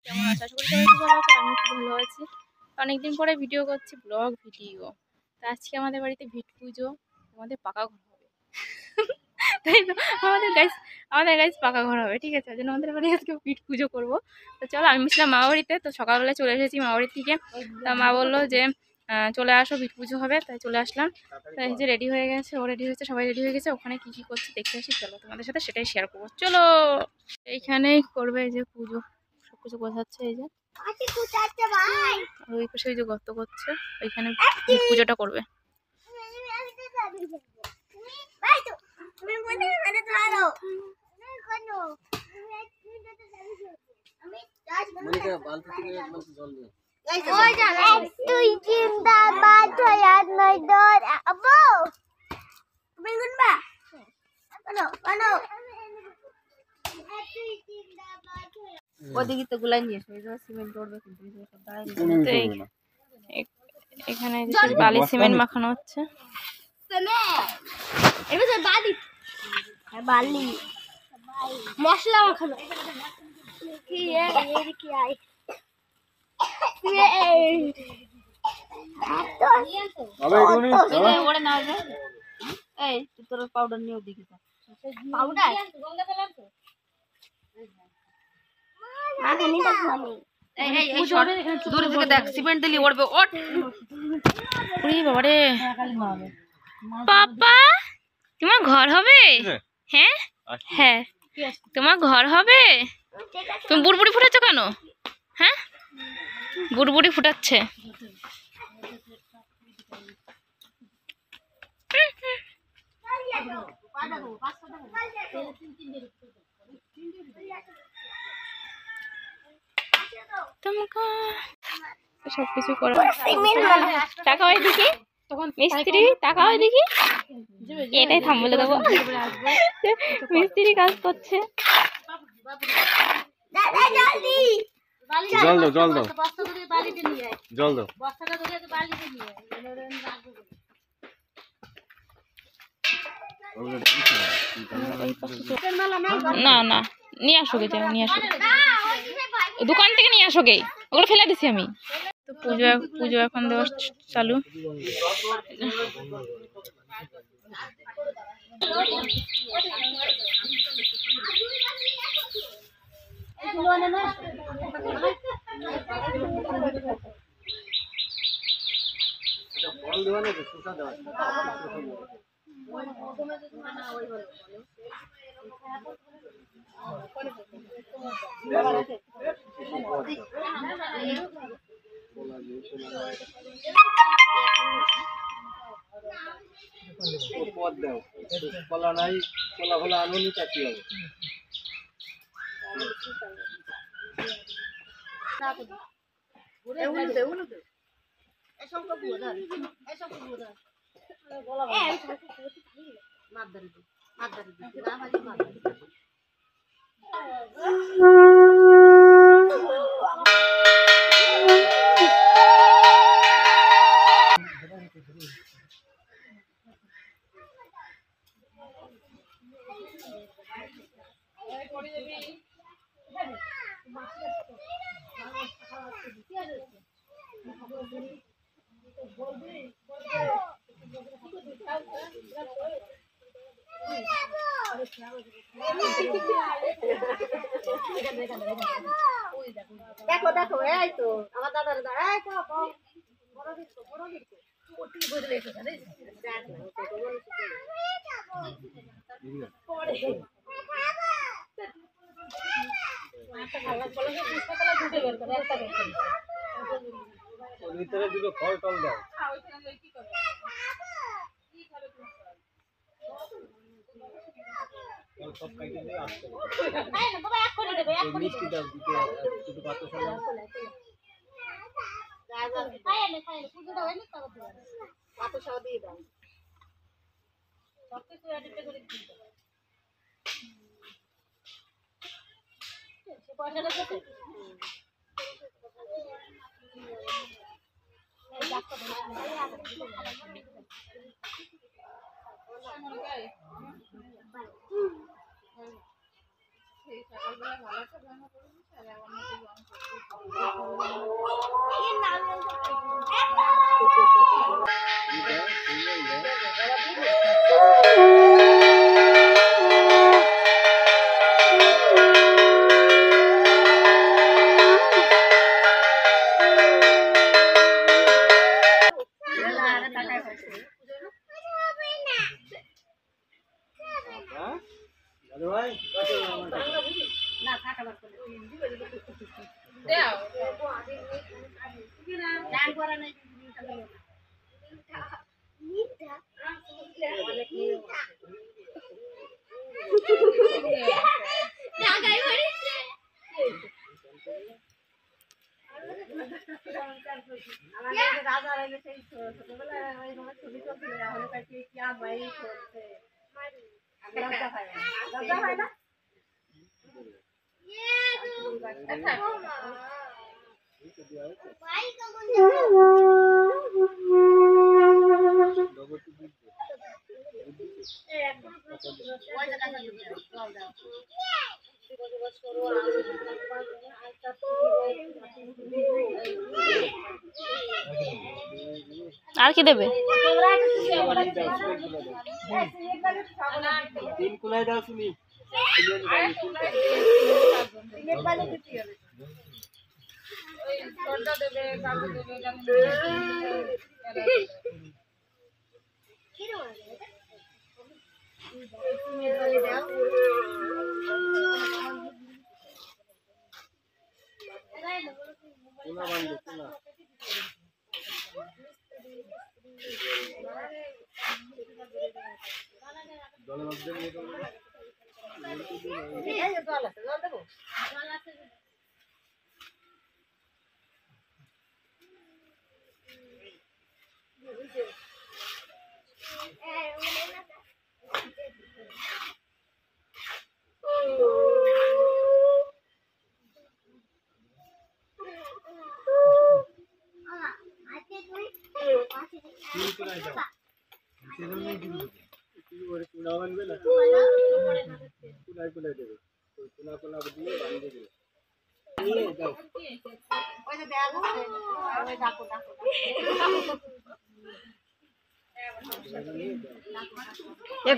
কেমন আছো? আশা করি সবাই খুব ভালো আছো। আমি খুব ভালো আছি। অনেকদিন পরে ভিডিও করছি, ব্লগ ভিডিও। তো আজকে আমাদের বাড়িতে ভিট পুজো, আমাদের পাকা ঘর হবে। তাই তো আমাদের গাইস পাকা ঘর হবে, ঠিক আছে? ওই জন্য আমাদের বাড়ি আজকে ভিট পুজো করবো। তো চলো, আমি ছিলাম মা বাড়িতে, তো সকালবেলা চলে এসেছি মা বাড়ি থেকে। তা মা বললো যে চলে আসো, ভিট পুজো হবে, তাই চলে আসলাম। তাই যে রেডি হয়ে গেছে, ও রেডি হয়েছে, সবাই রেডি হয়ে গেছে। ওখানে কি কি করছে দেখতে আসি, চলো তোমাদের সাথে সেটাই শেয়ার করবো। চলো, এইখানেই করবে এই যে পুজো, সবকিছু বোঝাচ্ছে। এই যে ওই পাশে ওই যে গর্ত করছে, ওইখানে পুজোটা করবে। ওদিকে তো গুলাই নিয়ে সিমেন্ট করবে, এখানে বালি সিমেন্ট মাখানো হচ্ছে। বালি মশলা মাখানো তোর পাউডার নিয়ে ওদিকে পাউডার সিমেন্ট দিলি ওড়বে। বাবারে পাপা, তোমার ঘর হবে? হ্যাঁ হ্যাঁ, তোমার ঘর হবে। তুমি বুড়বুড়ি ফুটাচ্ছ কেন? হ্যাঁ, বুড়বুড়ি ফুটাচ্ছে। সবকিছু করো। টাকা হয় দেখি, মিস্ত্রি টাকা হয় দেখি। এটাই থাম বলে দেবো, মিস্ত্রি কাজ করছে। জল দাও, জল দাও, জল দাও। না না, নিয়ে আসো গে, নিয়ে আসো, দোকান থেকে নিয়ে আসো গে, ওগুলো ফেলে দিছি আমি। তো পুজো এখন দেওয়া চালু। পদ দাও, কলা নাই, কলা ফলা আনুনি, তা কি হবে? দেখো দেখো, এই তো আমার দাদার দা, এই তো বড় দিচ্ছ, বড় দিচ্ছ, ওটি বদলে এসে জানে ভিতরে দুটো ফল টল দাও। সব কাইটে দিয়ে আসতে মিষ্টি দাও, দিতে দুটো পাত্র সামনে পাত্র সহ দিয়ে দাও। সবকিছু অ্যাডিক্ট করে দিতে সে পয়সাটা কত? ডান করা নাই অনেক নিয়ম আমাদের রাজা রাইলে সেই ছোটবেলায় ওইভাবে ছবি চলছিল এখন কাছে কি আমাই চলছে লজ্জা হয় না লজ্জা হয় না আর কি দেবে?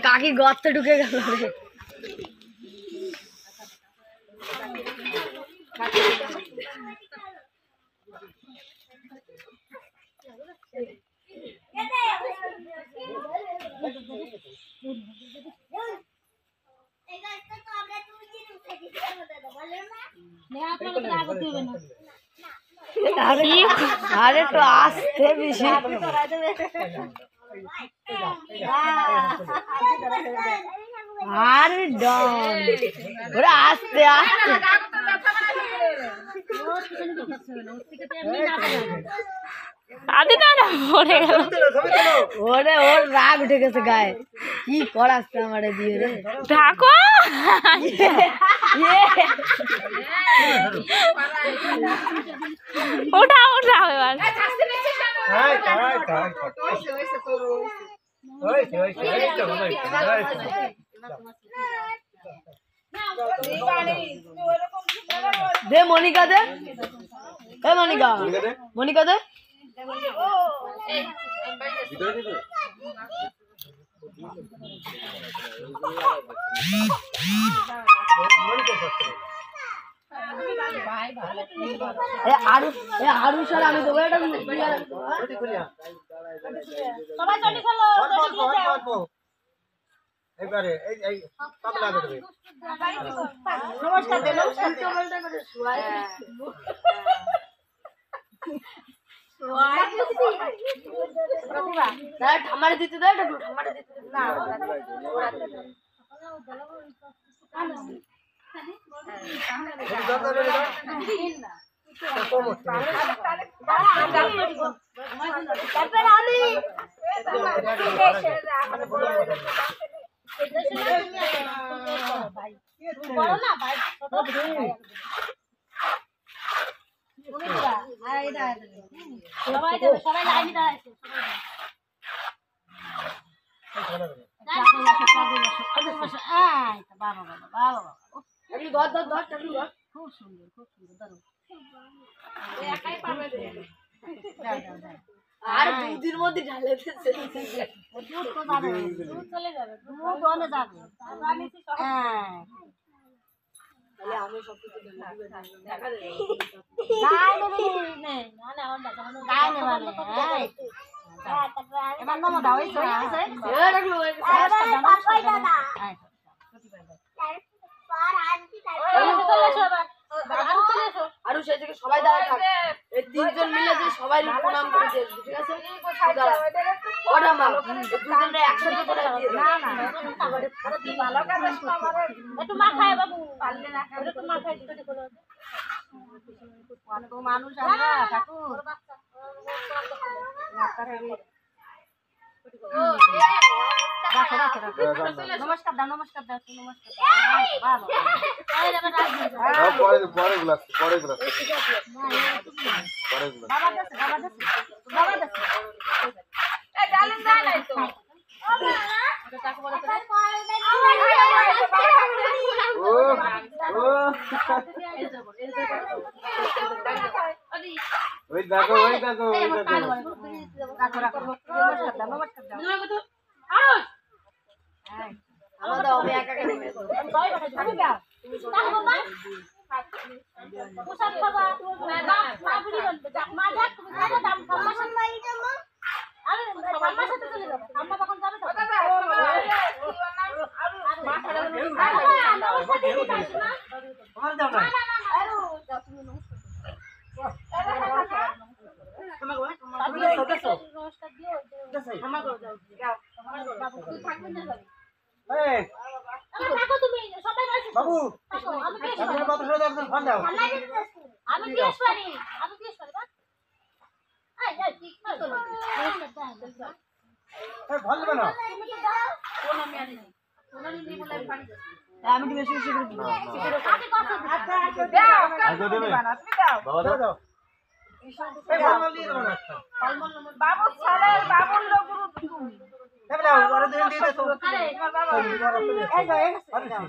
কাকি গর্তে ঢুকে গেল রে। আরে তো আসতে বেশি আরে ডন ওরা আসতে আসতে আদি না পড়ে গেল। ওরে ওর রাগ উঠে গেছে গায়ে। কি করাচ্ছে আমারে দিয়ে রে ঢাকো উঠা উঠা এবার দে মনিকা দে এ মনিকা মনিকা দে আরু স্যার আমি দেবো এটা সবাই চলে চলো এবারে এই পাবলা দেবে নমস্কার দে নমস্কার ঠামারে দিতে দে ঠামারে দিতে না সবাই লাইনে দাঁড়াইছে খুব সুন্দর আর দুদিন মধ্যে ঢালে চলে যাবে আমি সব কিছু এবার নামো দাও আরু হয়েছে কি সবাই দাঁড়ায় থাক, এই তিনজন মিলে যে সবাই প্রণাম করেছে, ঠিক আছে? দাঁড়া। ওটা মা, এই দুজনে একসাথে করে দিয়ে দাও। একটু মাথায় বাবু পারলে না একটু মাথায় দিতে বলো কত মানুষ আমরা ঠাকুর রাখো রাখো রাখো নমস্কার দাও নমস্কার দাও নমস্কার বাবা এই যাবে রাখ পরে গ্লাস বাবা দাও বাবা দাও এই ডালিম দাও নাই তো ওটা কাকে বলে তো ওই দেখো রাখো রাখো নমস্কার দাও নমস্কার দাও আমার দাও, আমি একা একা নেবে তো। সবাই পাঠাই দাও তুমি তাহলে বাবা পোশাক খাবা মা বুড়ি বলবে মা যাক তুমি খাবে দাম আম্মা সম্মাই যাবো আরে আম্মার সাথে চলে যাবে আম্মা তখন যাবে তো মা খাবে আমার দাও না নমস্কার দিও আমাকে যাও বাবু তুই থাকবেন না এই থাকো তুমি সবাই বসে বাবু থাকো আমি কি আপনার কথা শুনে একদম ফোন দাও আমি জিজ্ঞেস করি বা এই এই ঠিক আছে এই ভালো না তুমি তো দাও কোন আমি আনি সোনালি নিয়ে বলে পানি আমি কি বেশি বেশি করে দিব? আমি কথা আচ্ছা দাও আগে দেবে তুমি দাও বাবা দাও এই ভালো নিয়ে দাও না বাবু ছাড়ে বাবুর লোক গুরু তুমি এই দাও ওরে দিয়ে দিয়ে তো আরে বাবা এই দাও এই দাও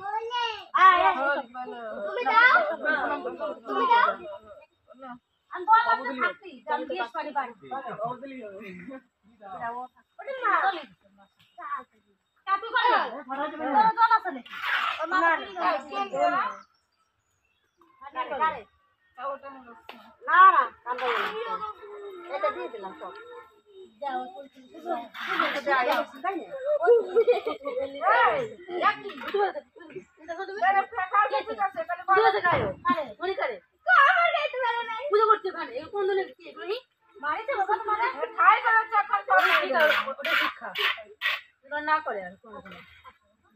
আয় তুমি দাও তুমি দাও আমি বল বাবু থাকতি আমি জিজ্ঞেস করি বাড়ি ওটা না কাপি করে তোর জল আছে নাকি না না না কান্দা এটা দিয়ে দিলাম সব যাও পুজো করতে ওখানে কোন দিনে কি এগুলি মারিছে বাবা তোমার খাই করাচ্ছে এখন ওটা শিক্ষা এগুলো না করে আর কোন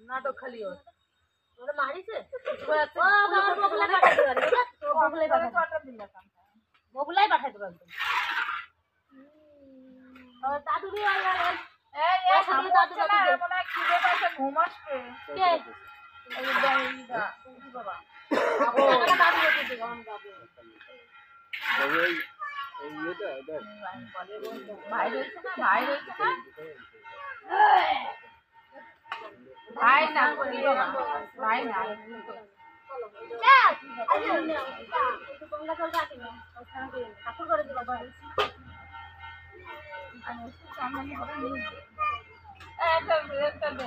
নাটক খালি ওর ওরা মারিছে ও বাবা বগলাই পাঠাই দেবেন বগলাই পাঠাই দেবেন দাদু রে এই সামনে দাদু দাদু মনে খিদে পাইছে ঘুম আসছে কে এই দাদা বাবা টাকাটা দাদু রেখে দিও আমি দাদু এই এটা দেখ ভাই রয়েছে না ভাই না করি বাবা ভাই না ঠাকুর করে দিবা বাবা আমি সামনে হবে একটা দে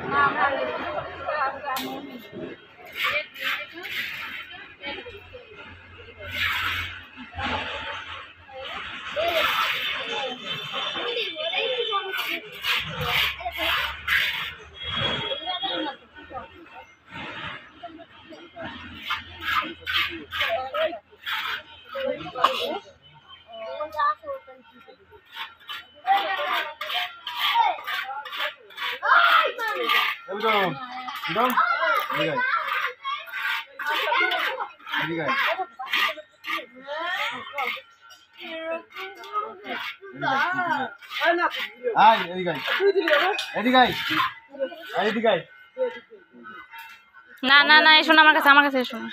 না আমরা একদম একদম এদিকে এদিকে না না না এসো না আমার কাছে এসো না।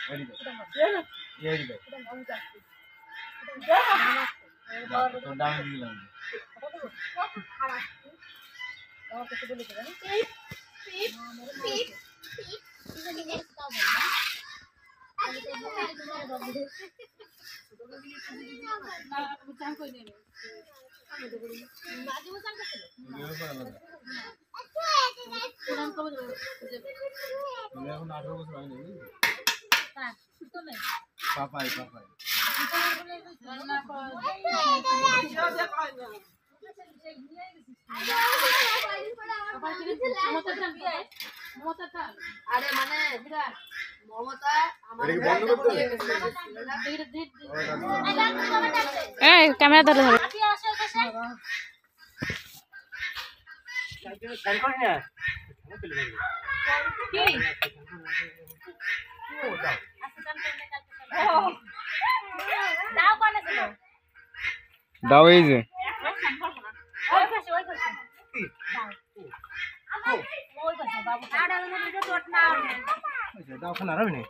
এখন 18 বছর হয়নি পাপাই পাপাই মমতাটা আরে মানে বিরাট মমতা আমার এটা কি বন্ধ করতে হবে? এই ক্যামেরা ধরে ধরো আটি আসে কাছে কি দাও কোনে ছিল দাও এই যে ওই পাশে দাও ওই পাশে বাবু আড়াল মধ্যে চোট না ওঠে দাও খানা রাখবি না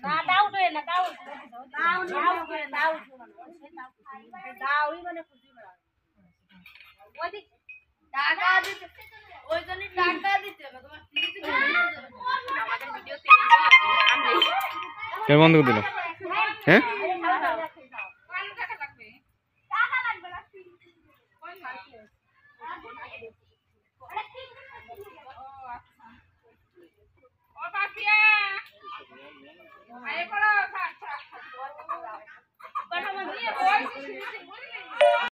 না দাও তো না দাও দাও দাও দাওই মানে খুশি বড় ওই দিক টাকা দিতে ওই জন্য টাকা দিতে হবে তোমার ফ্রিতে আমাদের ভিডিওতে কে বন্ধ করে দিল হ্যাঁ